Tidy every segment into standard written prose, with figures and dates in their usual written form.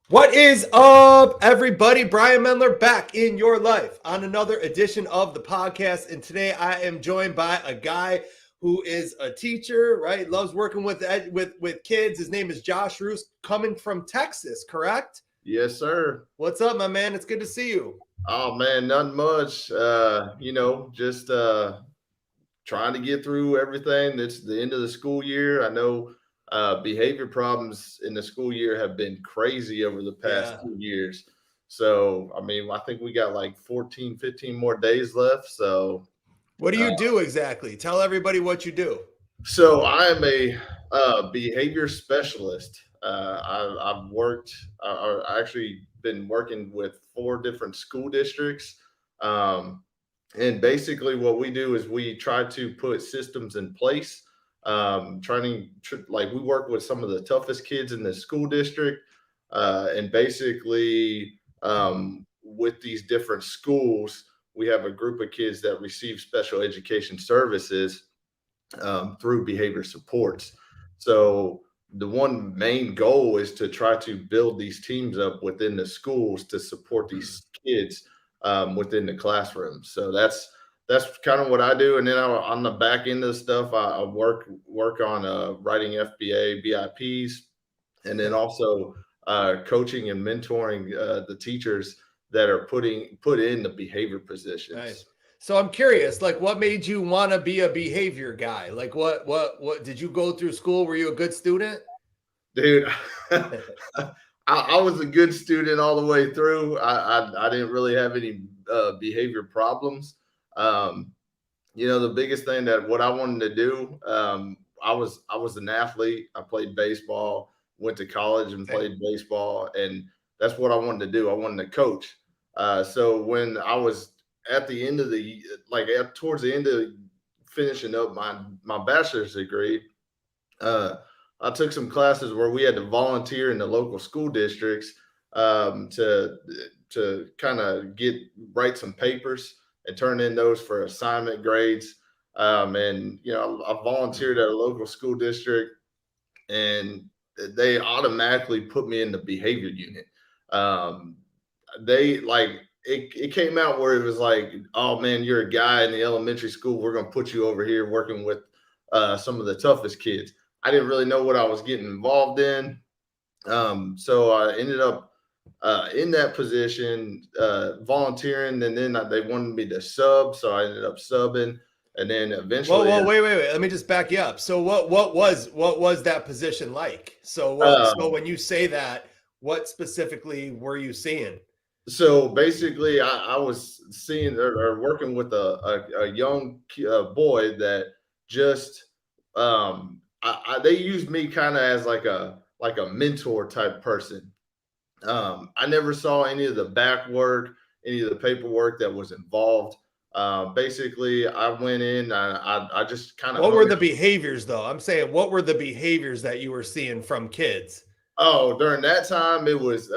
What is up, everybody? Brian Mendler back in your life on another edition of the podcast. And today I am joined by a guy who is a teacher, right? Loves working with kids. His name is Josh Ruse, coming from Texas, correct? Yes, sir. What's up, my man? It's good to see you. Oh man, nothing much. Just trying to get through everything. It's the end of the school year. I know behavior problems in the school year have been crazy over the past Yeah. 2 years. So, I mean, I think we got like 14, 15 more days left. So, What do uh, you do exactly? Tell everybody what you do. I am a behavior specialist. I've worked, I actually been working with 4 different school districts. Um, and basically, what we do is we try to put systems in place. Like we work with some of the toughest kids in the school district. And basically, with these different schools, we have a group of kids that receive special education services through behavior supports. So the one main goal is to try to build these teams up within the schools to support these kids within the classroom. So that's kind of what I do. And then on the back end of the stuff, I work on writing FBA BIPs, and then also coaching and mentoring the teachers that are put in the behavior Nice. positions. So I'm curious, like, what made you want to be a behavior guy? Like, what did you go through school? Were you a good student? Dude, I was a good student all the way through. I didn't really have any behavior problems. Um, the biggest thing that what I wanted to do, I was an athlete. I played baseball, went to college and Same. played baseball, and that's what I wanted to do. I wanted to coach. So when I was at the end of towards the end of finishing up my bachelor's degree, uh, I took some classes where we had to volunteer in the local school districts to kind of write some papers and turn in those for assignment grades. And I volunteered at a local school district, and they automatically put me in the behavior unit. Um, they like it came out where it was like, oh man, you're a guy in the elementary school. We're gonna put you over here working with some of the toughest kids. I didn't really know what I was getting involved in. So I ended up in that position, volunteering, and then they wanted me to sub, so I ended up subbing, and then Whoa, eventually, whoa, wait. Let me just back you up. So what was that position like? So uh, when you say that, what specifically were you seeing? so basically, I was seeing or working with a young boy that just they used me kind of as like a mentor type person. I never saw any of the back work, any of the paperwork that was involved. Basically, I went in, I just kind of What were hung. the behaviors though? I'm saying what were the behaviors that you were seeing from kids? Oh, during that time, it was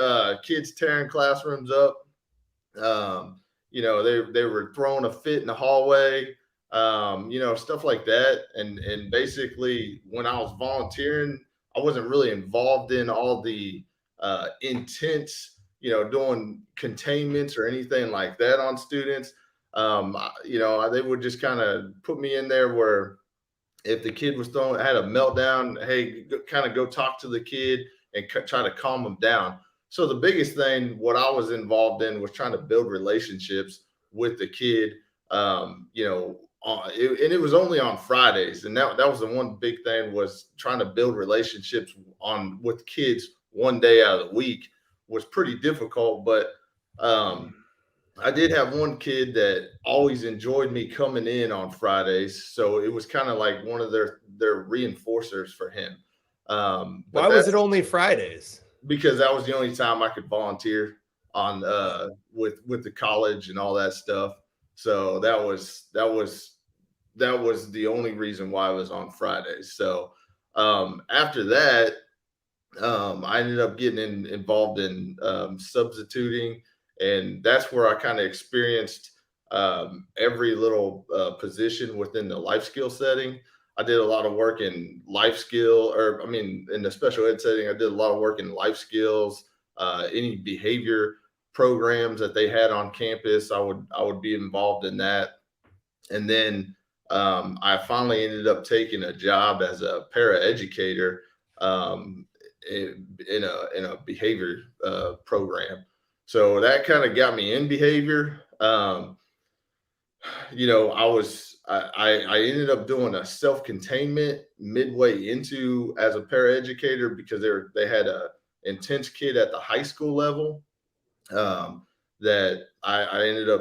kids tearing classrooms up. They were throwing a fit in the hallway, stuff like that. And basically, when I was volunteering, I wasn't really involved in all the intense, doing containments or anything like that on students. They would just kind of put me in there where if the kid was had a meltdown, hey, kind of go talk to the kid and try to calm them down. So the biggest thing, what I was involved in, was trying to build relationships with the kid. And it was only on Fridays, and that was the one big thing, was trying to build relationships on with kids one day out of the week was pretty difficult. But um, I did have one kid that always enjoyed me coming in on Fridays, so it was kind of like one of their reinforcers for him. But Why was it that's only Fridays? because that was the only time I could volunteer on with the college and all that stuff. So that was the only reason why I was on Fridays. So after that, I ended up getting involved in substituting, and that's where I kind of experienced every little position within the life skill setting. I did a lot of work in life skill, or I mean, in the special ed setting, I did a lot of work in life skills, any behavior programs that they had on campus. I would be involved in that. And then I finally ended up taking a job as a paraeducator in a behavior program. So that kind of got me in behavior. I ended up doing a self-containment midway into as a paraeducator because they had a intense kid at the high school level that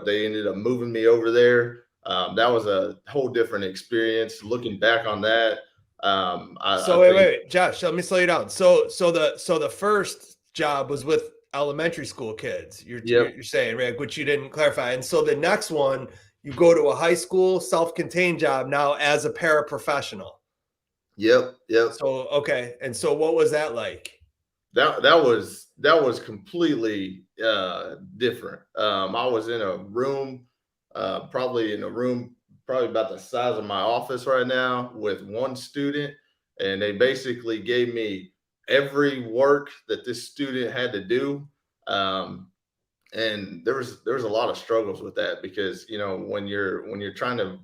they ended up moving me over there. That was a whole different experience. Looking back on that, wait, Josh, let me slow you down. So the first job was with elementary school kids. You're saying, right, which you didn't clarify. And so the next one, you go to a high school self-contained job now as a paraprofessional. Yep. So okay, and so what was that like? That was completely different. I was in a room, probably about the size of my office right now, with one student, and they basically gave me every work that this student had to do. And there was a lot of struggles with that because when you're trying to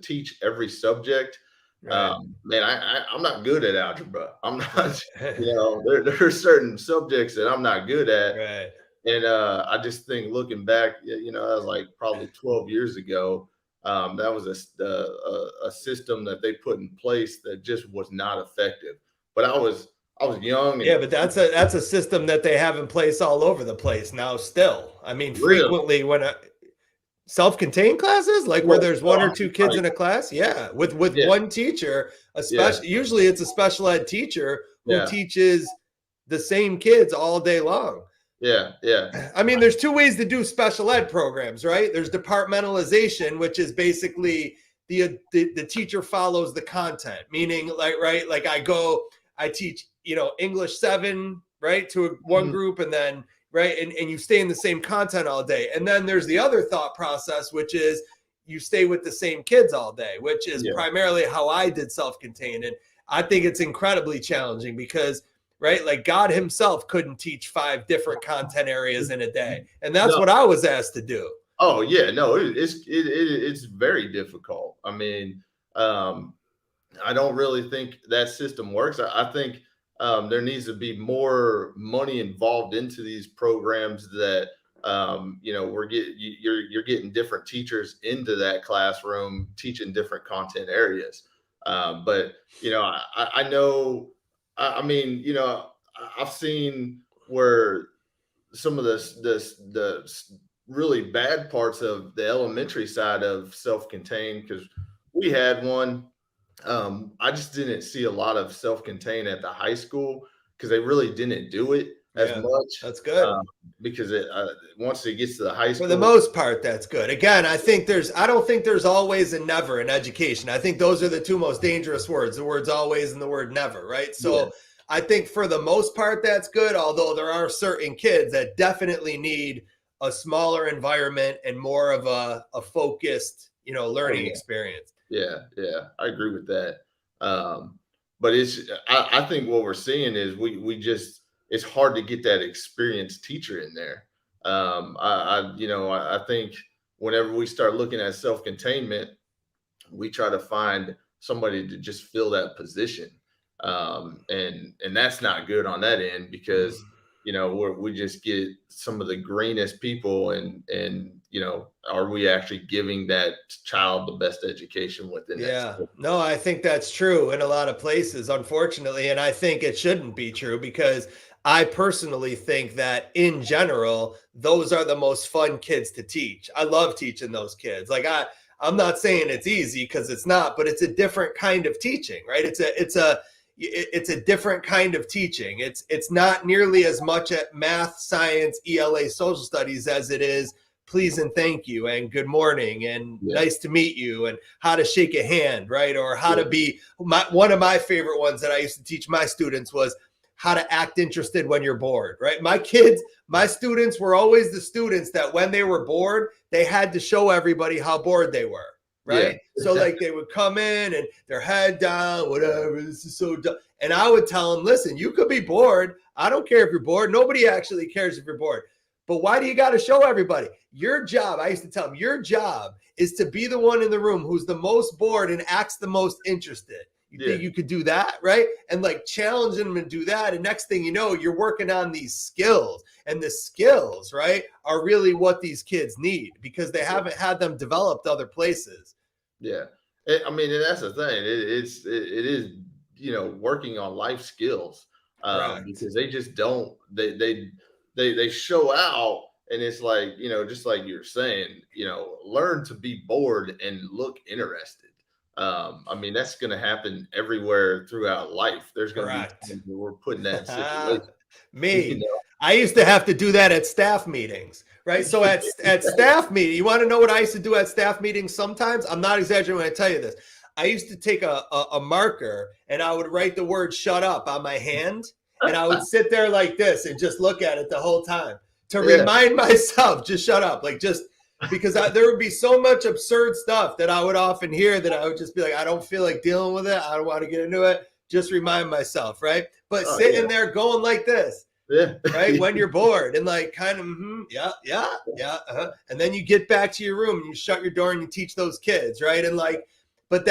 teach every subject, right. Man, I'm not good at algebra. I'm not. There are certain subjects that I'm not good at. Right. And I just think, looking back, that was like probably 12 years ago. That was a system that they put in place that just was not effective. But I was young. Yeah, but that's a system that they have in place all over the place now still. I mean, frequently when self-contained classes, like where there's one or two kids in a class, with one teacher, usually it's a special ed teacher who teaches the same kids all day long. I mean, there's two ways to do special ed programs, right? There's departmentalization, which is basically the teacher follows the content, meaning like I teach English 7, right, to one group, and then right, and you stay in the same content all day. And then there's the other thought process, which is you stay with the same kids all day, which is primarily how I did self-contained. And I think it's incredibly challenging because, right, like God himself couldn't teach 5 different content areas in a day. And that's what I was asked to do. Oh yeah, no, it's very difficult. I mean, I don't really think that system works. I think there needs to be more money involved into these programs that you're getting different teachers into that classroom teaching different content areas. But I know, I mean, I've seen where some of the really bad parts of the elementary side of self-contained, because we had one. I just didn't see a lot of self-contained at the high school because they really didn't do it as much. That's good. Because once it gets to the high school, for the most part, that's good. Again, I don't think there's always and never in education. I think those are the two most dangerous words, the words always and the word never, right? So I think for the most part, that's good. Although there are certain kids that definitely need a smaller environment and more of a focused, learning experience. Yeah, I agree with that. But I think what we're seeing is it's hard to get that experienced teacher in there. I think whenever we start looking at self-containment, we try to find somebody to just fill that position. And that's not good on that end because, we just get some of the greenest people and are we actually giving that child the best education within that school? No, I think that's true in a lot of places, unfortunately. And I think it shouldn't be true because I personally think that in general, those are the most fun kids to teach. I love teaching those kids. Like I'm not saying it's easy because it's not, but it's a different kind of teaching, right? It's a different kind of teaching. It's not nearly as much at math, science, ELA, social studies as it is please and thank you and good morning and nice to meet you and how to shake a hand, right? Or how to be one of my favorite ones that I used to teach my students was how to act interested when you're bored, right? My students were always the students that when they were bored, they had to show everybody how bored they were. Right. Yeah. So like they would come in and their head down, whatever. This is so dumb. And I would tell them, listen, you could be bored. I don't care if you're bored. Nobody actually cares if you're bored. But why do you got to show everybody? Your job, I used to tell them, your job is to be the one in the room who's the most bored and acts the most interested. You think you could do that, right? And like challenging them to do that. And next thing you know, you're working on these skills. And the skills, right, are really what these kids need because they haven't had them developed other places. Yeah. I mean, and that's the thing. It is, working on life skills because they just don't, they show out. And it's like, just like you're saying, learn to be bored and look interested. I mean, that's going to happen everywhere throughout life. There's going to be times where we're putting that situation. Me, I used to have to do that at staff meetings, right? So at staff meeting, you want to know what I used to do at staff meetings sometimes? I'm not exaggerating when I tell you this. I used to take a marker and I would write the word shut up on my hand. And I would sit there like this and just look at it the whole time to remind myself, just shut up. Like just because there would be so much absurd stuff that I would often hear that I would just be like, I don't feel like dealing with it. I don't want to get into it. Just remind myself, right? But sitting there going like this, right? When you're bored and like kind of, and then you get back to your room and you shut your door and you teach those kids, right? And like, but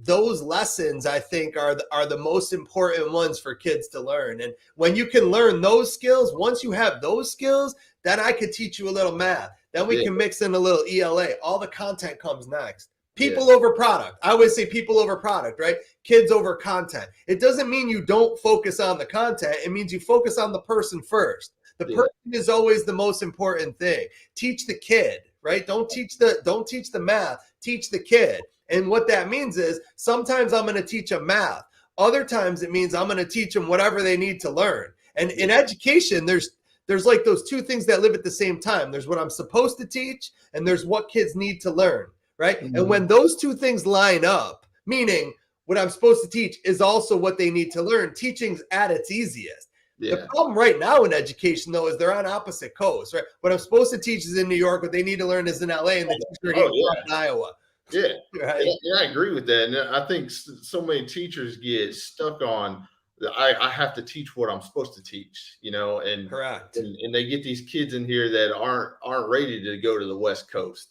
those lessons I think are the most important ones for kids to learn. And when you can learn those skills, once you have those skills, then I could teach you a little math. Then we can mix in a little ELA. All the content comes next. People over product. I always say people over product, right? Kids over content. It doesn't mean you don't focus on the content. It means you focus on the person first. The person is always the most important thing. Teach the kid, right? Don't teach the math. Teach the kid. And what that means is sometimes I'm going to teach them math. Other times it means I'm going to teach them whatever they need to learn. And in education, there's like those two things that live at the same time. There's what I'm supposed to teach and there's what kids need to learn. Right. Mm-hmm. And when those two things line up, meaning what I'm supposed to teach is also what they need to learn, teaching's at its easiest. The problem right now in education, though, is they're on opposite coasts. Right. What I'm supposed to teach is in New York. What they need to learn is in LA and the teacher in Iowa. Yeah. Right. I agree with that. And I think so many teachers get stuck on I have to teach what I'm supposed to teach, and correct. And they get these kids in here that aren't ready to go to the West Coast.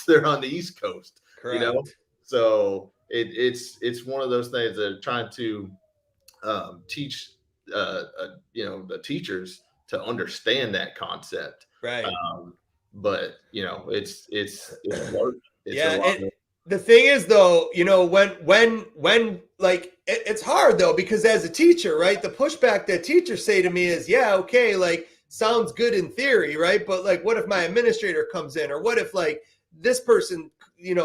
They're on the East Coast, correct. So it's one of those things that are trying to teach the teachers to understand that concept. Right. But it's work. The thing is, though, when like it's hard, though, because as a teacher, right, the pushback that teachers say to me is, yeah, okay, like sounds good in theory, right? But like, what if my administrator comes in, or what if like this person,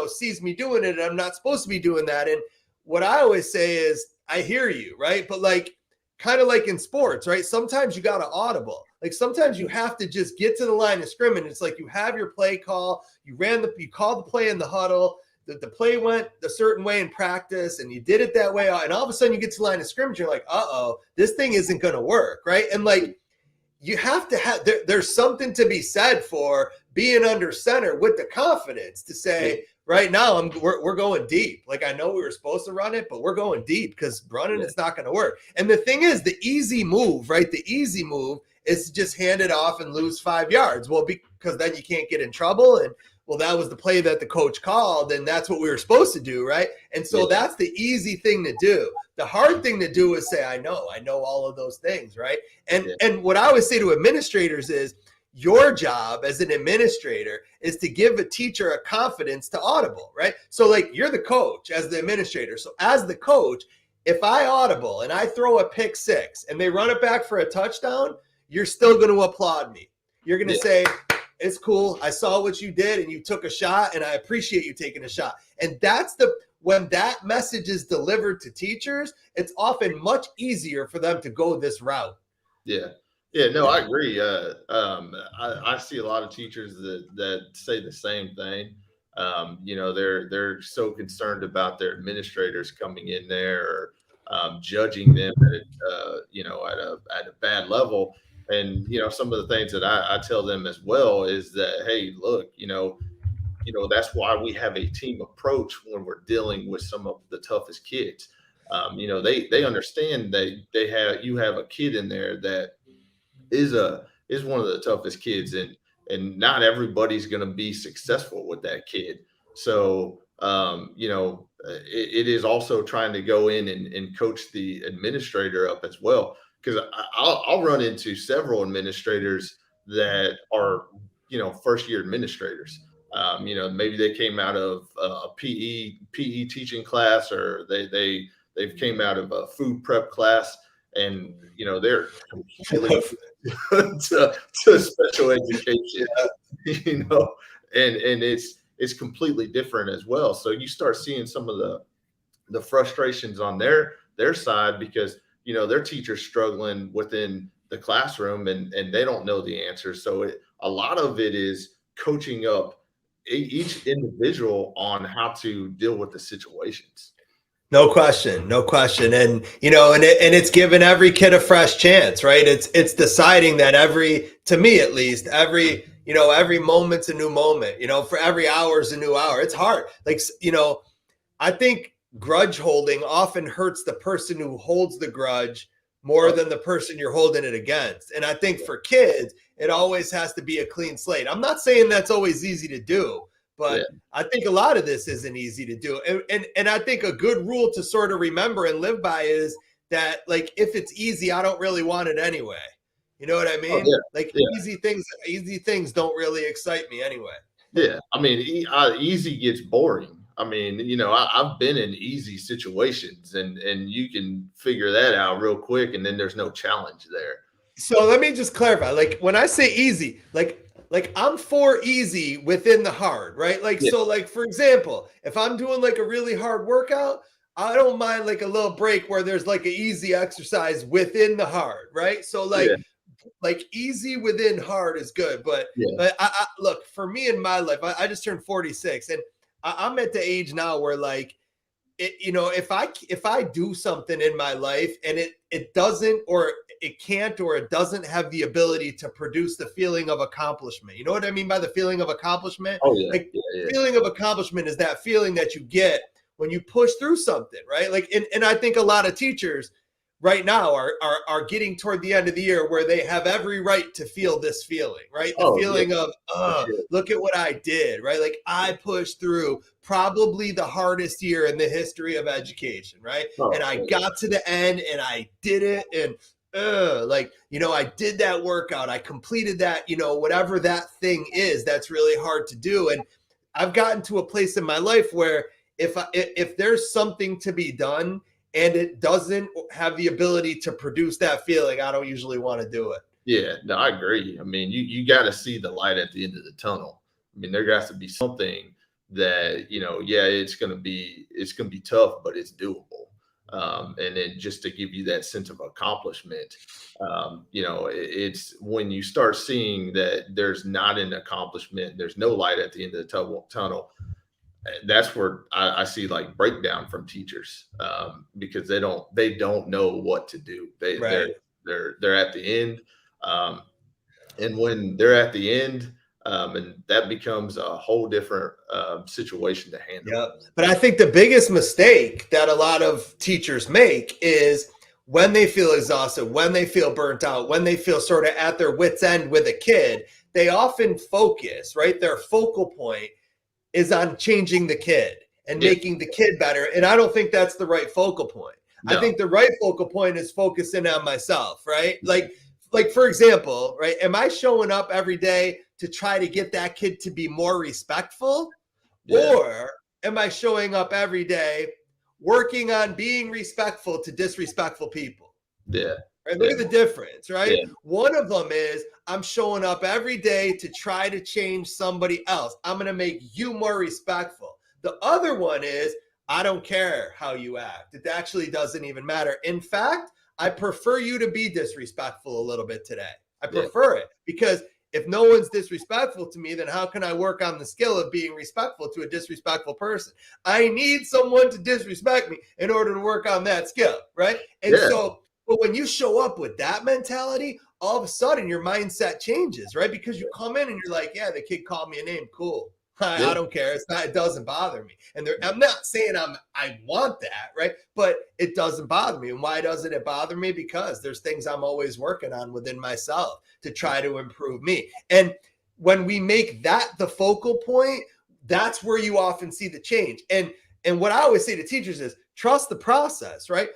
sees me doing it and I'm not supposed to be doing that? And what I always say is, I hear you, right? But like, kind of like in sports, right? Sometimes you got to audible. Like sometimes you have to just get to the line of scrimmage. It's like you have your play call, you called the play in the huddle. The play went a certain way in practice and you did it that way. And all of a sudden you get to the line of scrimmage. You're like, this thing isn't going to work. Right. And like, you have to have, there's something to be said for being under center with the confidence to say, right now we're going deep. Like I know we were supposed to run it, but we're going deep because running it's not going to work. And the thing is, the easy move, right? The easy move is to just hand it off and lose 5 yards. Well, because then you can't get in trouble. And well, that was the play that the coach called, and that's what we were supposed to do, right? And so that's the easy thing to do. The hard thing to do is say, I know all of those things, right? And what I always say to administrators is, your job as an administrator is to give a teacher a confidence to audible, right? So like you're the coach as the administrator. So as the coach, if I audible and I throw a pick six and they run it back for a touchdown, you're still going to applaud me. You're going to say, it's cool. I saw what you did and you took a shot and I appreciate you taking a shot. And when that message is delivered to teachers, it's often much easier for them to go this route. Yeah. Yeah, no, I agree. I see a lot of teachers that say the same thing. They're so concerned about their administrators coming in there or judging them at a bad level. And some of the things that I tell them as well is that, hey, look, that's why we have a team approach when we're dealing with some of the toughest kids. They understand that you have a kid in there that is one of the toughest kids, and not everybody's going to be successful with that kid. So it is also trying to go in and coach the administrator up as well, because I'll run into several administrators that are first year administrators. Maybe they came out of a PE teaching class, or they've came out of a food prep class, and they're completely to special education, and it's completely different as well. So you start seeing some of the frustrations on their side, because their teachers struggling within the classroom, and they don't know the answers. So a lot of it is coaching up each individual on how to deal with the situations. No question, no question. And it's given every kid a fresh chance, right? It's deciding that to me at least, every moment's a new moment. For every hour is a new hour. It's hard. I think grudge holding often hurts the person who holds the grudge more than the person you're holding it against. And I think for kids, it always has to be a clean slate. I'm not saying that's always easy to do, but I think a lot of this isn't easy to do. And I think a good rule to sort of remember and live by is that, if it's easy, I don't really want it anyway. You know what I mean? Easy things don't really excite me anyway. Yeah. I mean, easy gets boring. I mean, I've been in easy situations, and you can figure that out real quick, and then there's no challenge there. So let me just clarify. When I say easy, I'm for easy within the hard, right? So for example, if I'm doing a really hard workout, I don't mind a little break where there's an easy exercise within the hard, right? So easy within hard is good. But I look, for me in my life, I just turned 46, and I'm at the age now where if I do something in my life and it doesn't, or it can't, or it doesn't have the ability to produce the feeling of accomplishment. You know what I mean by the feeling of accomplishment? Oh yeah. Feeling of accomplishment is that feeling that you get when you push through something, right? And I think a lot of teachers right now are getting toward the end of the year where they have every right to feel this feeling, right? The feeling of, look at what I did, right? I pushed through probably the hardest year in the history of education, right? And I got to the end and I did it, and I did that workout, I completed that, whatever that thing is that's really hard to do. And I've gotten to a place in my life where if there's something to be done and it doesn't have the ability to produce that feeling, I don't usually want to do it. Yeah, no, I agree. I mean, you got to see the light at the end of the tunnel. I mean, there has to be something that, it's going to be tough, but it's doable. And then just to give you that sense of accomplishment, it's when you start seeing that there's not an accomplishment, there's no light at the end of the tunnel. That's where I see breakdown from teachers, because they don't know what to do. They're at the end, and when they're at the end, and that becomes a whole different situation to handle. Yeah, but I think the biggest mistake that a lot of teachers make is when they feel exhausted, when they feel burnt out, when they feel sort of at their wits' end with a kid, they often focus, right? Their focal point is on changing the kid and making the kid better. And I don't think that's the right focal point. No. I think the right focal point is focusing on myself, right? For example, right? Am I showing up every day to try to get that kid to be more respectful? Yeah. Or am I showing up every day working on being respectful to disrespectful people? Yeah. Right? Look at the difference, right? Yeah. One of them is I'm showing up every day to try to change somebody else. I'm going to make you more respectful. The other one is I don't care how you act. It actually doesn't even matter. In fact, I prefer you to be disrespectful a little bit today. I prefer it, because if no one's disrespectful to me, then how can I work on the skill of being respectful to a disrespectful person? I need someone to disrespect me in order to work on that skill, right? And but when you show up with that mentality, all of a sudden your mindset changes, right? Because you come in and you're like, yeah, the kid called me a name. Cool. I don't care. It doesn't bother me. And I'm not saying I want that, right? But it doesn't bother me. And why doesn't it bother me? Because there's things I'm always working on within myself to try to improve me. And when we make that the focal point, that's where you often see the change. And what I always say to teachers is trust the process, right?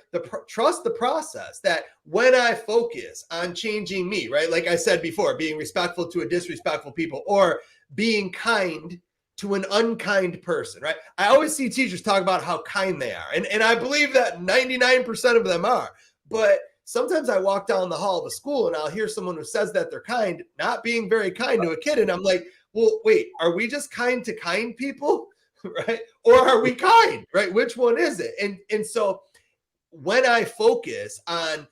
Trust the process that when I focus on changing me, right? Like I said before, being respectful to a disrespectful people or being kind to an unkind person, right? I always see teachers talk about how kind they are. And I believe that 99% of them are. But sometimes I walk down the hall of a school and I'll hear someone who says that they're kind, not being very kind to a kid. And I'm like, well, wait, are we just kind to kind people? Right? Or are we kind, right? Which one is it? And so when I focus on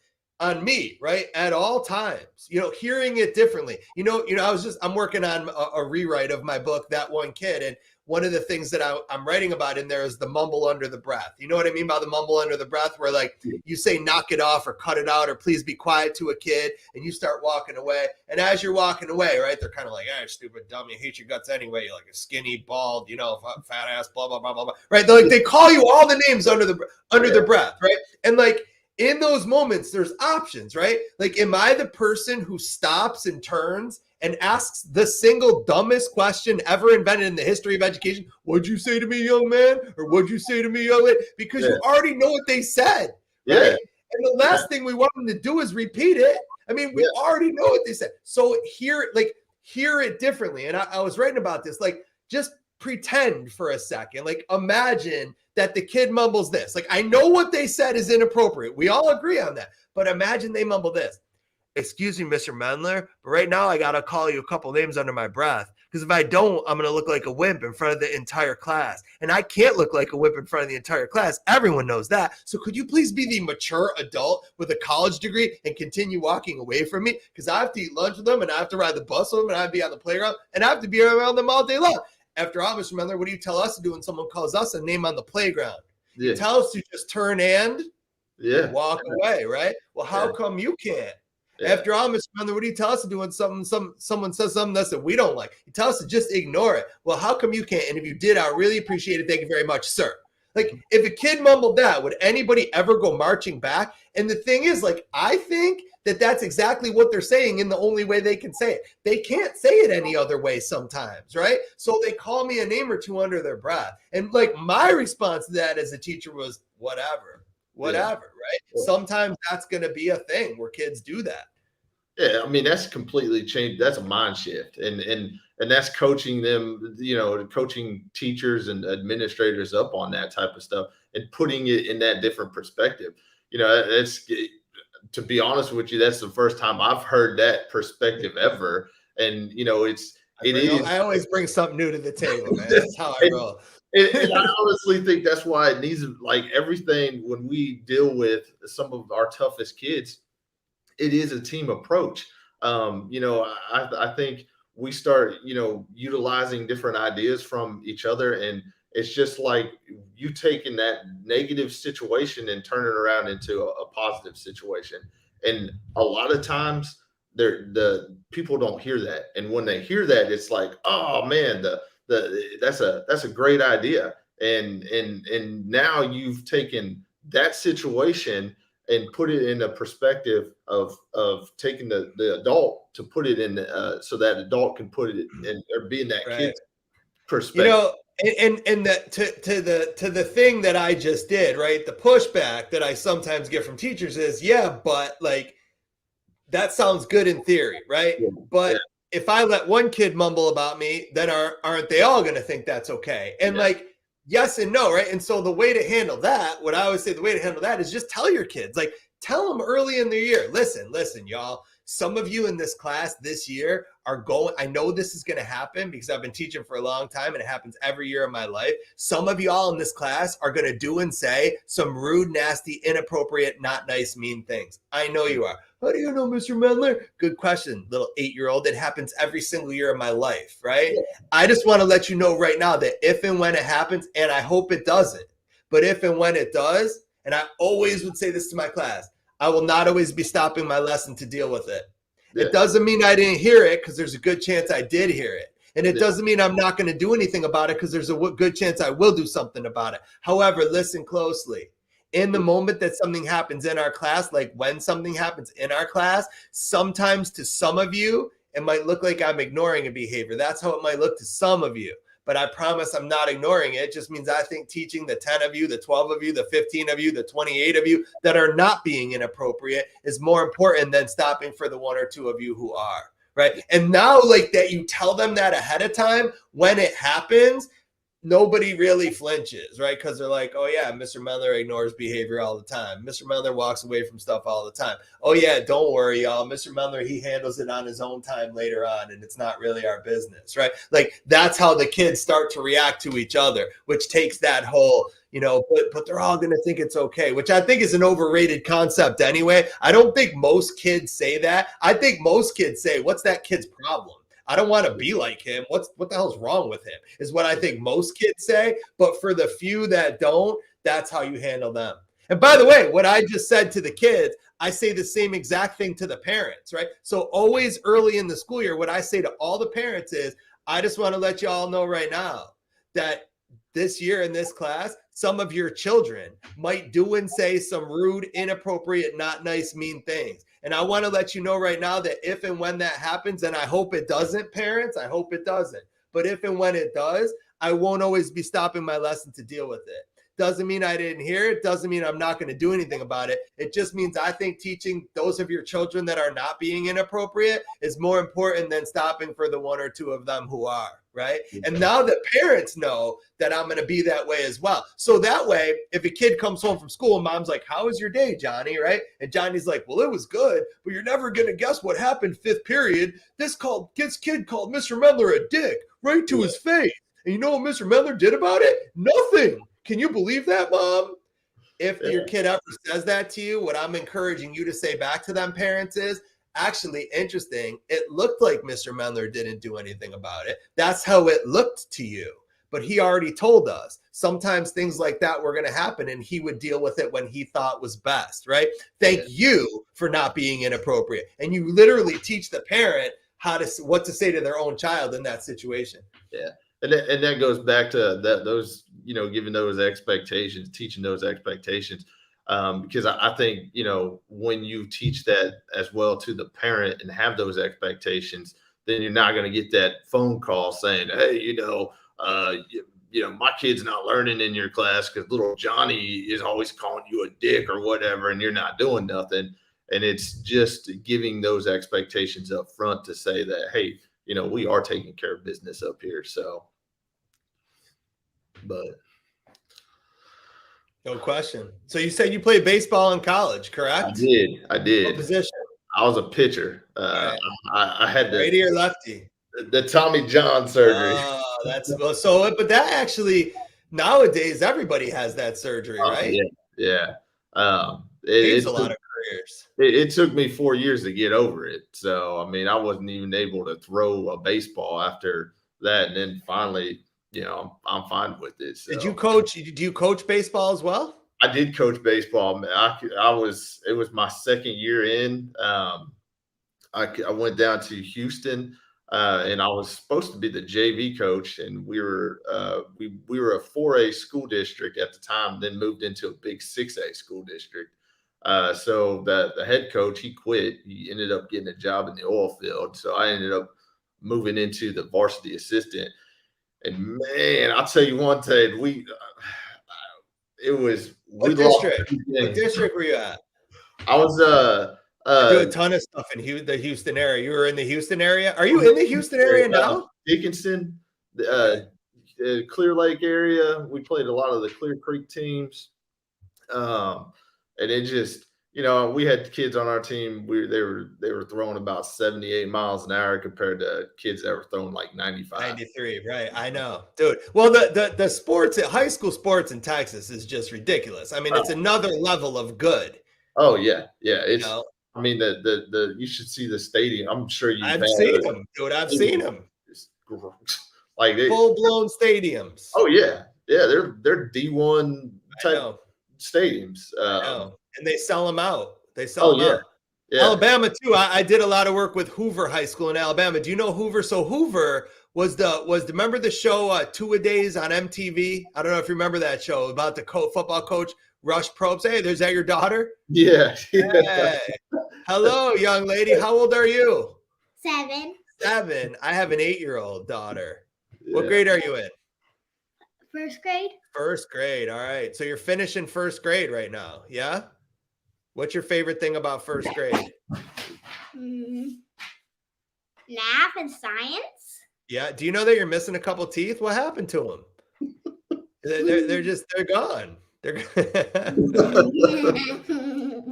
me, right, at all times, hearing it differently, I'm working on a rewrite of my book, That One Kid. And one of the things that I'm writing about in there is the mumble under the breath. You know what I mean by the mumble under the breath, where like you say, knock it off or cut it out or please be quiet to a kid and you start walking away. And as you're walking away, right, they're kind of like, hey, stupid dummy, hate your guts anyway. You're like a skinny, bald, fat ass, blah, blah, blah, blah, blah. Right. They call you all the names under their breath. Right. And like, in those moments, there's options, right? Like, am I the person who stops and turns and asks the single dumbest question ever invented in the history of education? What'd you say to me, young man? Or what'd you say to me, young lady? Because you already know what they said, right? And the last thing we want them to do is repeat it. I mean, we already know what they said. So hear it differently. And I was writing about this, like, just pretend for a second, like imagine that the kid mumbles this. Like, I know what they said is inappropriate. We all agree on that. But imagine they mumble this. Excuse me, Mr. Mendler, but right now I got to call you a couple names under my breath. Because if I don't, I'm going to look like a wimp in front of the entire class. And I can't look like a wimp in front of the entire class. Everyone knows that. So could you please be the mature adult with a college degree and continue walking away from me? Because I have to eat lunch with them and I have to ride the bus with them and I have to be on the playground and I have to be around them all day long. After all, Mr. Mendler, what do you tell us to do when someone calls us a name on the playground? You tell us to just turn and walk away, right? Well, how come you can't? After all, Mr. Mendler, what do you tell us to do when someone says something that we don't like? You tell us to just ignore it. Well, how come you can't? And if you did, I really appreciate it. Thank you very much, sir. Like, if a kid mumbled that, would anybody ever go marching back? And the thing is, like, I think that that's exactly what they're saying in the only way they can say it. They can't say it any other way sometimes, right? So they call me a name or two under their breath. And like, my response to that as a teacher was whatever, right? Sometimes that's going to be a thing where kids do that. Yeah, I mean, that's completely changed. That's a mind shift. And that's coaching them, coaching teachers and administrators up on that type of stuff and putting it in that different perspective. To be honest with you, that's the first time I've heard that perspective ever. And, I always bring something new to the table, man. That's how I roll. And I honestly think that's why it needs, like, everything when we deal with some of our toughest kids, it is a team approach. I think we start, utilizing different ideas from each other. And it's just like you taking that negative situation and turning it around into a positive situation. And a lot of times the people don't hear that. And when they hear that, it's like, oh man, that's a great idea. And now you've taken that situation and put it in a perspective of taking the adult to put it in so that adult can put it in or be in that kid's perspective. And that to the thing that I just did, right? The pushback that I sometimes get from teachers is, but like, that sounds good in theory, right? But if I let one kid mumble about me, then aren't they all going to think that's okay? And like, yes and no, right? And so the way to handle that, what I always say, the way to handle that is just tell your kids, like, tell them early in the year, listen, y'all, some of you in this class this year are going, I know this is going to happen because I've been teaching for a long time and it happens every year of my life. Some of y'all in this class are going to do and say some rude, nasty, inappropriate, not nice, mean things. I know you are. How do you know, Mr. Mendler? Good question, little 8-year-old. It happens every single year of my life, right? I just want to let you know right now that if and when it happens, and I hope it doesn't, but if and when it does, and I always would say this to my class, I will not always be stopping my lesson to deal with it. It doesn't mean I didn't hear it, because there's a good chance I did hear it. And it doesn't mean I'm not going to do anything about it, because there's a good chance I will do something about it. However, listen closely. In the moment that something happens in our class, like when something happens in our class, sometimes to some of you, it might look like I'm ignoring a behavior. That's how it might look to some of you. But I promise I'm not ignoring it. It just means I think teaching the 10 of you, the 12 of you, the 15 of you, the 28 of you that are not being inappropriate is more important than stopping for the 1 or 2 of you who are, right? And now, like, that you tell them that ahead of time, when it happens, nobody really flinches, right? Because they're like, oh yeah, Mr. Mendler ignores behavior all the time. Mr. Mendler walks away from stuff all the time. Oh yeah, don't worry, y'all. Mr. Mendler, he handles it on his own time later on, and it's not really our business, right? Like, that's how the kids start to react to each other, which takes that whole, but they're all going to think it's okay, which I think is an overrated concept anyway. I don't think most kids say that. I think most kids say, what's that kid's problem? I don't want to be like him. What the hell's wrong with him is what I think most kids say. But for the few that don't, that's how you handle them. And by the way, what I just said to the kids, I say the same exact thing to the parents, right? So always early in the school year, what I say to all the parents is, I just want to let you all know right now that this year in this class, some of your children might do and say some rude, inappropriate, not nice, mean things. And I want to let you know right now that if and when that happens, and I hope it doesn't, parents, I hope it doesn't. But if and when it does, I won't always be stopping my lesson to deal with it. Doesn't mean I didn't hear it. Doesn't mean I'm not going to do anything about it. It just means I think teaching those of your children that are not being inappropriate is more important than stopping for the 1 or 2 of them who are, right? Okay. And now that parents know that I'm going to be that way as well. So that way, if a kid comes home from school and mom's like, how was your day, Johnny, right? And Johnny's like, well, it was good, but you're never going to guess what happened 5th period. This kid called Mr. Mendler a dick right to his face. And you know what Mr. Mendler did about it? Nothing. Can you believe that, Mom? If your kid ever says that to you, what I'm encouraging you to say back to them parents is, actually, interesting, it looked like Mr. Mendler didn't do anything about it. That's how it looked to you. But he already told us sometimes things like that were going to happen, and he would deal with it when he thought was best, right? Thank you for not being inappropriate. And you literally teach the parent what to say to their own child in that situation. Yeah. And that goes back to those, giving those expectations, teaching those expectations. Because I think, when you teach that as well to the parent and have those expectations, then you're not going to get that phone call saying, hey, my kid's not learning in your class because little Johnny is always calling you a dick or whatever, and you're not doing nothing. And it's just giving those expectations up front to say that, hey, we are taking care of business up here. So, but no question. So you said you played baseball in college, correct? I did. What position? I was a pitcher. Right. I had righty or lefty? The Tommy John surgery. But that actually, nowadays everybody has that surgery, right? Yeah. It's a lot of careers. It took me 4 years to get over it. So, I mean, I wasn't even able to throw a baseball after that. And then finally, I'm fine with it. So. Do you coach baseball as well? I did coach baseball. It was my second year in. I went down to Houston, and I was supposed to be the JV coach, and we were a 4A school district at the time, then moved into a big 6A school district. So the head coach, he quit. He ended up getting a job in the oil field. So I ended up moving into the varsity assistant. And man, I'll tell you one thing, what district were you at? I was I do a ton of stuff in the Houston area. You were in the Houston area? Are you in the Houston area now? Dickinson, Clear Lake area. We played a lot of the Clear Creek teams. And it just, we had kids on our team. They were throwing about 78 miles an hour compared to kids that were throwing like 95. 93, right? I know, dude. Well, the sports, high school sports in Texas is just ridiculous. I mean, it's another level of good. Oh yeah. It's. I mean, the you should see the stadium. I'm sure I've seen them, dude. I've seen them. Like full-blown stadiums. Oh yeah. They're D1 type stadiums. And they sell them out. Out. Yeah. Alabama too. I did a lot of work with Hoover High School in Alabama. Do you know Hoover? So Hoover remember the show Two-A-Days on MTV? I don't know if you remember that show about the football coach Rush Probst. Hey, there's that your daughter? Yeah. Hey. Hello, young lady. How old are you? 7. 7. I have an 8-year-old daughter. Yeah. What grade are you in? First grade. First grade. All right. So you're finishing first grade right now. Yeah. What's your favorite thing about first grade? Math and science. Yeah. Do you know that you're missing a couple teeth? What happened to them? They're gone. They're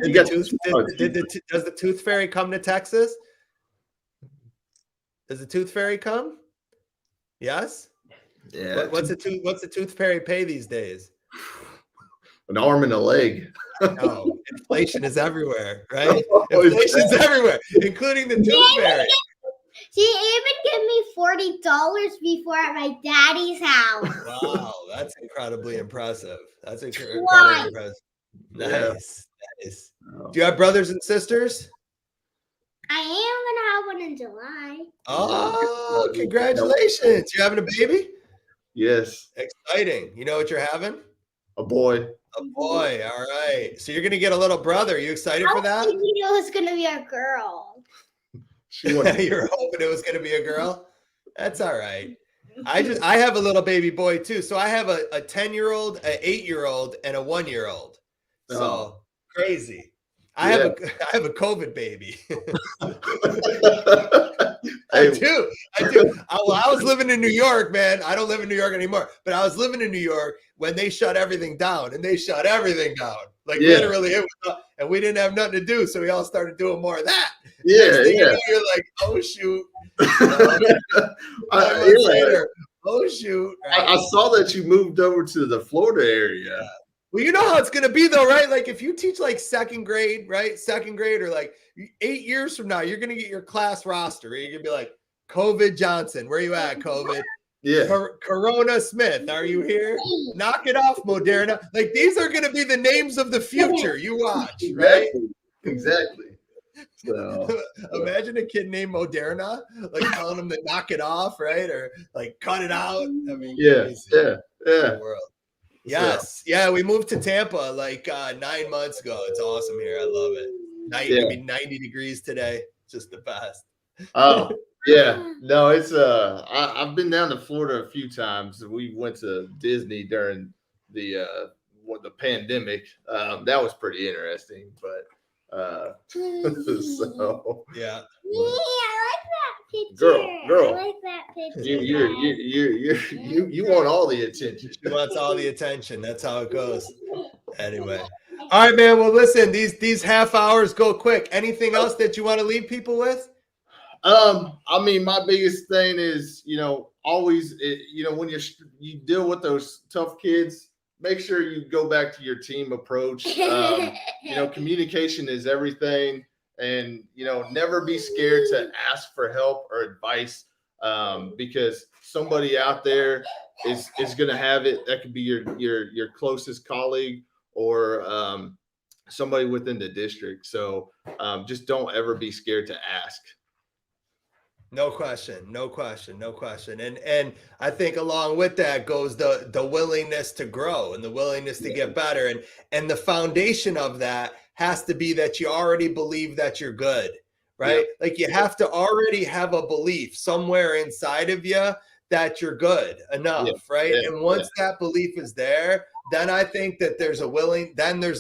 does the tooth fairy come to Texas? Does the tooth fairy come? Yes. Yeah. What's the tooth fairy pay these days? An arm and a leg. No, inflation is everywhere, right? Inflation's everywhere, including the tooth fairy. She even gave me $40 before at my daddy's house. Wow, that's incredibly impressive. That's incredibly impressive. Nice, nice. Do you have brothers and sisters? I am gonna have one in July. Oh, congratulations! You having a baby? Yes. Exciting. You know what you're having? A boy. A boy. All right. So you're gonna get a little brother. Are you excited for that? I knew it was gonna be a girl. You're hoping it was gonna be a girl? That's all right. I have a little baby boy too. So I have a 10-year-old, an 8-year-old, and a 1-year-old. So crazy. I have a COVID baby. I do. I was living in New York, man. I don't live in New York anymore, but I was living in New York when they shut everything down, and they shut everything down. Like literally, and we didn't have nothing to do, so we all started doing more of that. Yeah. You're like, oh shoot. Later, oh shoot. Right? I saw that you moved over to the Florida area. Yeah. Well, you know how it's going to be though, right? Like if you teach like second grade, right? Second grade or like 8 years from now, you're going to get your class roster. You're going to be like, COVID Johnson, where you at, COVID? Yeah. Corona Smith, are you here? Knock it off, Moderna. Like these are going to be the names of the future. You watch, right? Exactly. So imagine a kid named Moderna, like telling him to knock it off, right? Or like cut it out. I mean, yeah. World. Yes. Yeah, we moved to Tampa like 9 months ago. It's awesome here. I love it. It'll be 90 degrees today. Just the best. Oh, yeah. No, it's I've been down to Florida a few times. We went to Disney during the pandemic. That was pretty interesting, but so yeah. I like that picture. Girl. I like that picture. You want all the attention. She wants all the attention. That's how it goes. Anyway. All right, man. Well, listen, these half hours go quick. Anything else that you want to leave people with? I mean, my biggest thing is, always, when you deal with those tough kids, make sure you go back to your team approach. Communication is everything. And, never be scared to ask for help or advice because somebody out there is going to have it. That could be your closest colleague or somebody within the district. So just don't ever be scared to ask. No question. And I think along with that goes the willingness to grow and the willingness to get better. And the foundation of that has to be that you already believe that you're good, right? Yeah. Like you have to already have a belief somewhere inside of you that you're good enough, right? Yeah. And once that belief is there, then I think that there's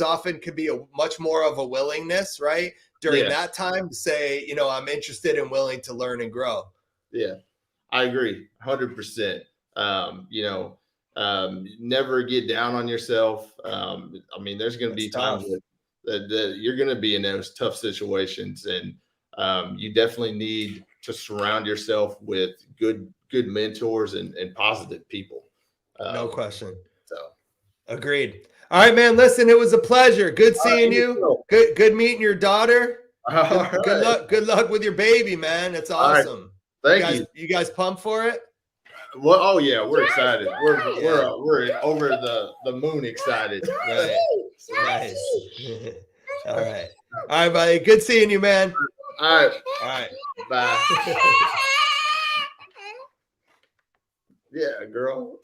often could be a much more of a willingness, right? During that time to say, I'm interested and willing to learn and grow. Yeah, I agree 100%. Never get down on yourself. There's going to be times that you're going to be in those tough situations, and you definitely need to surround yourself with good mentors and positive people. No question. So agreed. All right, man. Listen, it was a pleasure. Good seeing you. Good meeting your daughter. Good luck with your baby, man. It's awesome. Right. Thank you. You guys pumped for it? Well, oh yeah, we're excited. We're over the moon excited. Right. Nice. All right, buddy. Good seeing you, man. All right. Bye. Yeah, girl.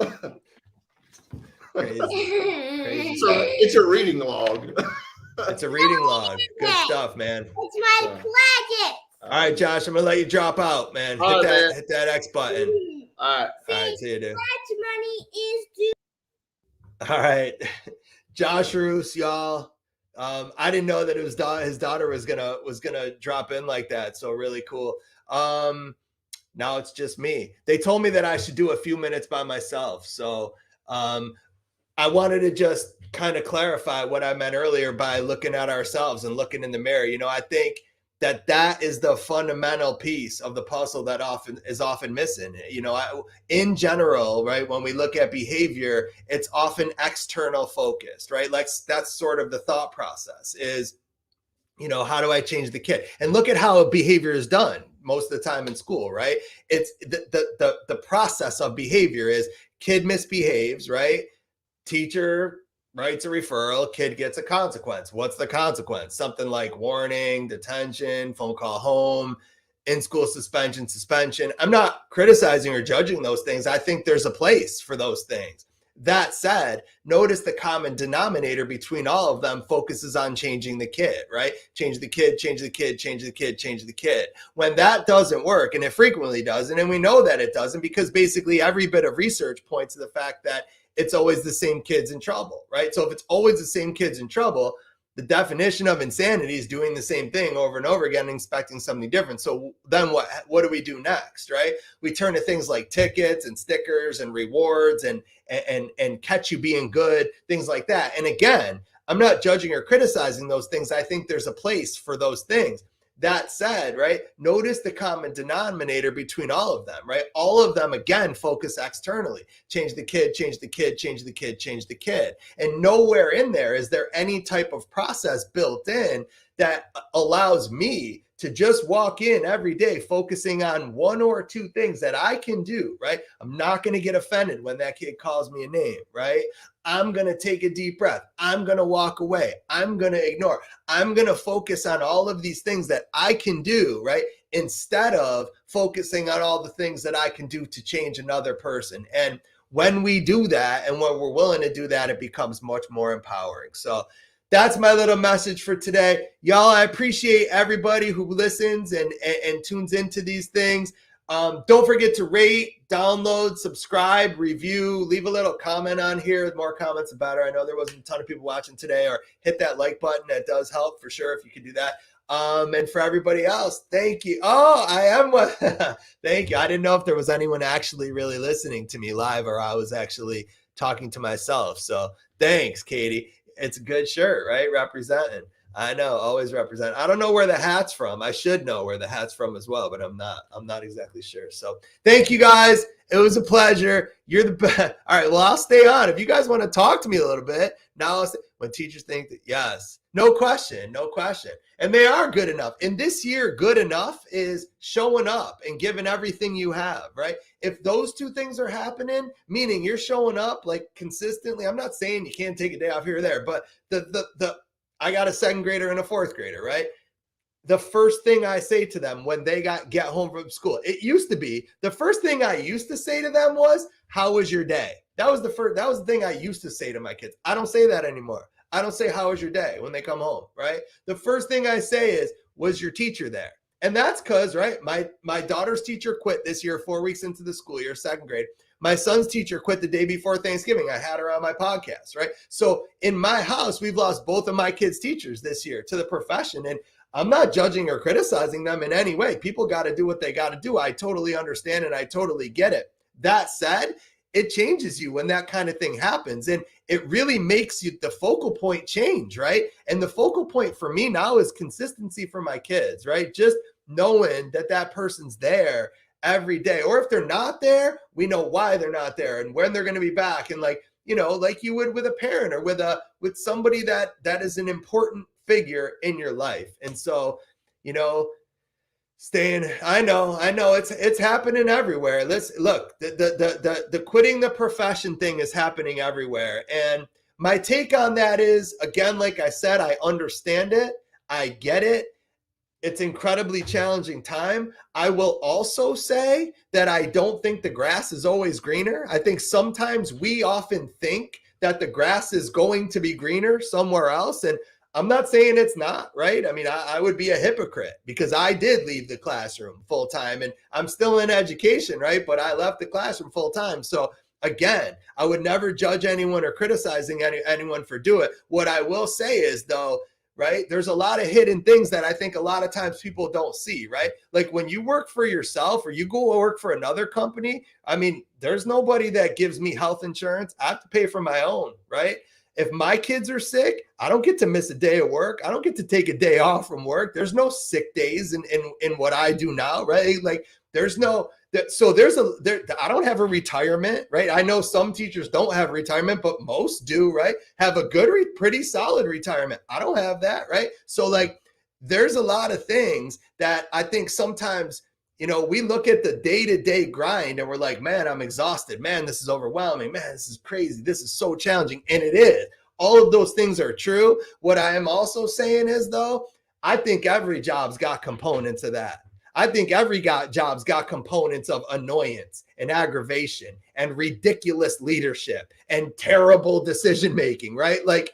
Crazy. It's a reading log. It's a reading log. Good stuff, man. It's my project. All right, Josh, I'm gonna let you drop out, man. All right, man. Hit that X button. All right. All right, see you, dude. Lunch money is due. All right, Josh Ruse, y'all. I didn't know that his daughter was gonna drop in like that. So really cool. Now it's just me. They told me that I should do a few minutes by myself. So I wanted to just kind of clarify what I meant earlier by looking at ourselves and looking in the mirror. You know, I think that is the fundamental piece of the puzzle that is often missing. You know, in general, right, when we look at behavior, it's often external focused, right? Like that's sort of the thought process is, you know, how do I change the kid? And look at how behavior is done most of the time in school, right? It's the process of behavior is kid misbehaves, right? Teacher writes a referral, kid gets a consequence. What's the consequence? Something like warning, detention, phone call home, in-school suspension. I'm not criticizing or judging those things. I think there's a place for those things. That said, notice the common denominator between all of them focuses on changing the kid, right? Change the kid, change the kid, change the kid, change the kid. When that doesn't work, and it frequently doesn't, and we know that it doesn't because basically every bit of research points to the fact that it's always the same kids in trouble, right? So if it's always the same kids in trouble, the definition of insanity is doing the same thing over and over again, and expecting something different. So then what do we do next, right? We turn to things like tickets and stickers and rewards and catch you being good, things like that. And again, I'm not judging or criticizing those things. I think there's a place for those things. That said, right, notice the common denominator between all of them, right? All of them, again, focus externally. Change the kid, change the kid, change the kid, change the kid. And nowhere in there is there any type of process built in that allows me to just walk in every day focusing on one or two things that I can do, right? I'm not going to get offended when that kid calls me a name, right? I'm going to take a deep breath. I'm going to walk away. I'm going to ignore. I'm going to focus on all of these things that I can do, right? Instead of focusing on all the things that I can do to change another person. And when we do that and when we're willing to do that, it becomes much more empowering. So that's my little message for today. Y'all, I appreciate everybody who listens and tunes into these things. Don't forget to rate, download, subscribe, review, leave a little comment on here. The more comments, the better. I know there wasn't a ton of people watching today, or hit that like button. That does help for sure if you could do that. And for everybody else, thank you. Oh, I am one. Thank you. I didn't know if there was anyone actually really listening to me live or I was actually talking to myself. So thanks, Katie. It's a good shirt, right? Representing. I know, always represent. I don't know where the hat's from. I should know where the hat's from as well, but I'm not exactly sure. So thank you guys. It was a pleasure. You're the best. All right, well, I'll stay on. If you guys want to talk to me a little bit, now when teachers think that, yes, no question. And they are good enough. And this year, good enough is showing up and giving everything you have, right? If those two things are happening, meaning you're showing up like consistently, I'm not saying you can't take a day off here or there, but I got a second grader and a fourth grader, right? The first thing I say to them when they get home from school, it used to be the first thing I used to say to them was, "How was your day?" That was the thing I used to say to my kids. I don't say that anymore. I don't say, "How was your day?" when they come home, right? The first thing I say is, "Was your teacher there?" And that's because, right, my daughter's teacher quit this year, 4 weeks into the school year, second grade. My son's teacher quit the day before Thanksgiving. I had her on my podcast, right? So in my house, we've lost both of my kids' teachers this year to the profession. And I'm not judging or criticizing them in any way. People got to do what they got to do. I totally understand and I totally get it. That said, it changes you when that kind of thing happens. And it really makes you the focal point change, right? And the focal point for me now is consistency for my kids, right? Just knowing that person's there every day. Or if they're not there, we know why they're not there and when they're going to be back. And like you would with a parent or with somebody that is an important figure in your life. And so, I know it's happening everywhere. Look, the quitting the profession thing is happening everywhere. And my take on that is, again, like I said, I understand it. I get it. it's incredibly challenging time. I will also say that I don't think the grass is always greener. I think sometimes we often think that the grass is going to be greener somewhere else. And I'm not saying it's not, right? I mean, I would be a hypocrite because I did leave the classroom full time and I'm still in education, right? But I left the classroom full time. So again, I would never judge anyone or criticizing anyone for doing it. What I will say is, though, right, there's a lot of hidden things that I think a lot of times people don't see, right? Like when you work for yourself or you go work for another company, I mean, there's nobody that gives me health insurance. I have to pay for my own, right? If my kids are sick, I don't get to miss a day of work. I don't get to take a day off from work. There's no sick days in what I do now, right? Like there's no, so I don't have a retirement, right? I know some teachers don't have retirement, but most do, right? Have a good, pretty solid retirement. I don't have that, right? So like, there's a lot of things that I think sometimes, you know, we look at the day-to-day grind and we're like, man, I'm exhausted. Man, this is overwhelming. Man, this is crazy. This is so challenging. And it is. All of those things are true. What I am also saying is, though, I think every job's got components of that. I think every job's got components of annoyance and aggravation and ridiculous leadership and terrible decision making, right? Like,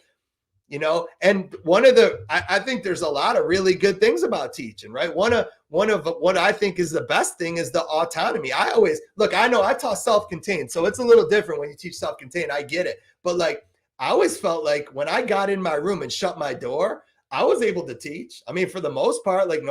you know, and I think there's a lot of really good things about teaching, right? One of what I think is the best thing is the autonomy. I know I taught self-contained, so it's a little different when you teach self-contained. I get it. But like, I always felt like when I got in my room and shut my door, I was able to teach. I mean, for the most part, like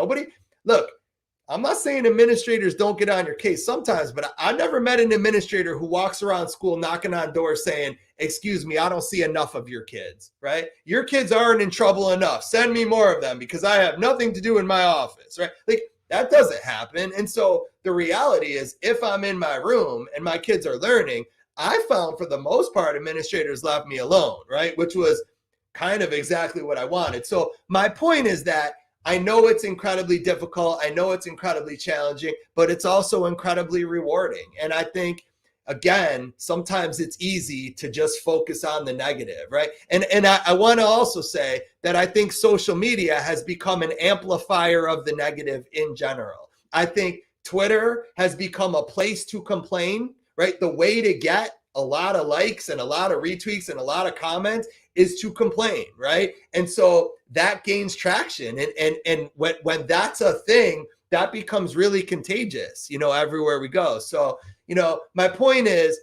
I'm not saying administrators don't get on your case sometimes, but I never met an administrator who walks around school knocking on doors saying, excuse me, I don't see enough of your kids, right? Your kids aren't in trouble enough. Send me more of them because I have nothing to do in my office, right? Like that doesn't happen. And so the reality is if I'm in my room and my kids are learning, I found for the most part, administrators left me alone, right? Which was kind of exactly what I wanted. So my point is that I know it's incredibly difficult. I know it's incredibly challenging, but it's also incredibly rewarding. And I think, again, sometimes it's easy to just focus on the negative, right? And I want to also say that I think social media has become an amplifier of the negative in general. I think Twitter has become a place to complain, right? The way to get a lot of likes and a lot of retweets and a lot of comments is to complain, right? And so that gains traction. And when that's a thing, that becomes really contagious, you know, everywhere we go. So, you know, my point is,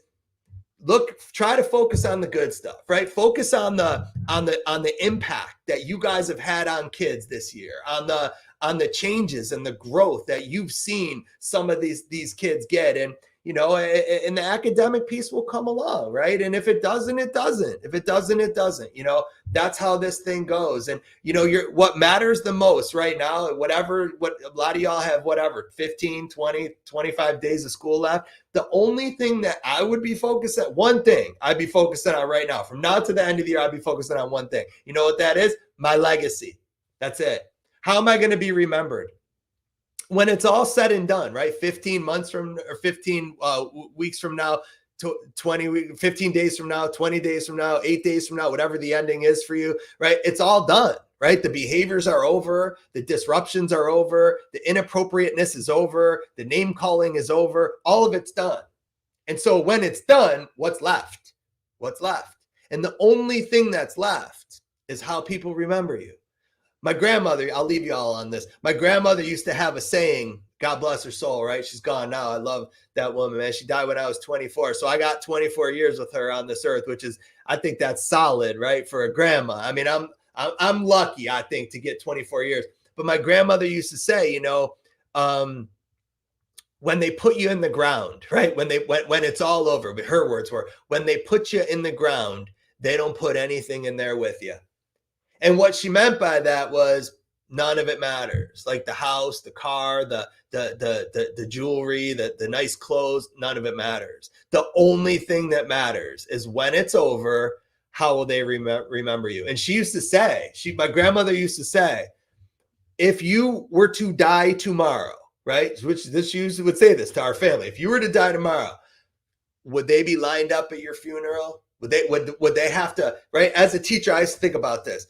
try to focus on the good stuff, right? Focus on the impact that you guys have had on kids this year, on the changes and the growth that you've seen some of these kids get. And, you know, and the academic piece will come along, right? And if it doesn't, it doesn't. If it doesn't, it doesn't. You know, that's how this thing goes. And, you know, what matters the most right now, what a lot of y'all have, 15, 20, 25 days of school left. The only thing that I would be focused on, one thing I'd be focusing on right now, from now to the end of the year, I'd be focusing on one thing. You know what that is? My legacy. That's it. How am I going to be remembered? When it's all said and done, right? 15 months from, or 15 weeks from now, 15 days from now, 20 days from now, 8 days from now, whatever the ending is for you, right? It's all done, right? The behaviors are over. The disruptions are over. The inappropriateness is over. The name calling is over. All of it's done. And so when it's done, what's left? What's left? And the only thing that's left is how people remember you. My grandmother, I'll leave you all on this. My grandmother used to have a saying, God bless her soul, right? She's gone now. I love that woman, man. She died when I was 24. So I got 24 years with her on this earth, which is, I think that's solid, right? For a grandma. I mean, I'm lucky, I think, to get 24 years. But my grandmother used to say, you know, when they put you in the ground, right? When it's all over, but her words were, when they put you in the ground, they don't put anything in there with you. And what she meant by that was none of it matters. Like the house, the car, the jewelry, the nice clothes, none of it matters. The only thing that matters is when it's over, how will they remember you? And she used to say, my grandmother used to say, if you were to die tomorrow, right? Which this usually would say this to our family. If you were to die tomorrow, would they be lined up at your funeral? Would they have to, right? As a teacher, I used to think about this.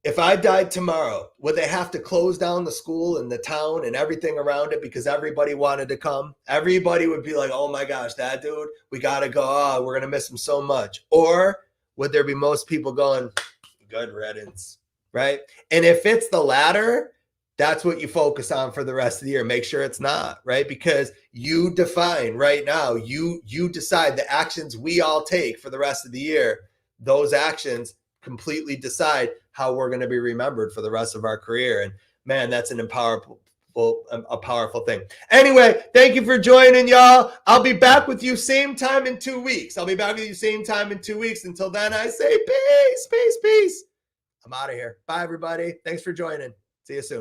if I died tomorrow, would they have to close down the school and the town and everything around it because everybody wanted to come? Everybody would be like, oh my gosh, that dude, we got to go. Oh, we're going to miss him so much. Or would there be most people going, good riddance, right? And if it's the latter, that's what you focus on for the rest of the year. Make sure it's not, right? Because you define right now, you decide the actions we all take for the rest of the year. Those actions completely decide how we're going to be remembered for the rest of our career. And man, that's a powerful thing. Anyway, thank you for joining, y'all. I'll be back with you same time in 2 weeks. Until then, I say peace. I'm out of here. Bye, everybody. Thanks for joining. See you soon.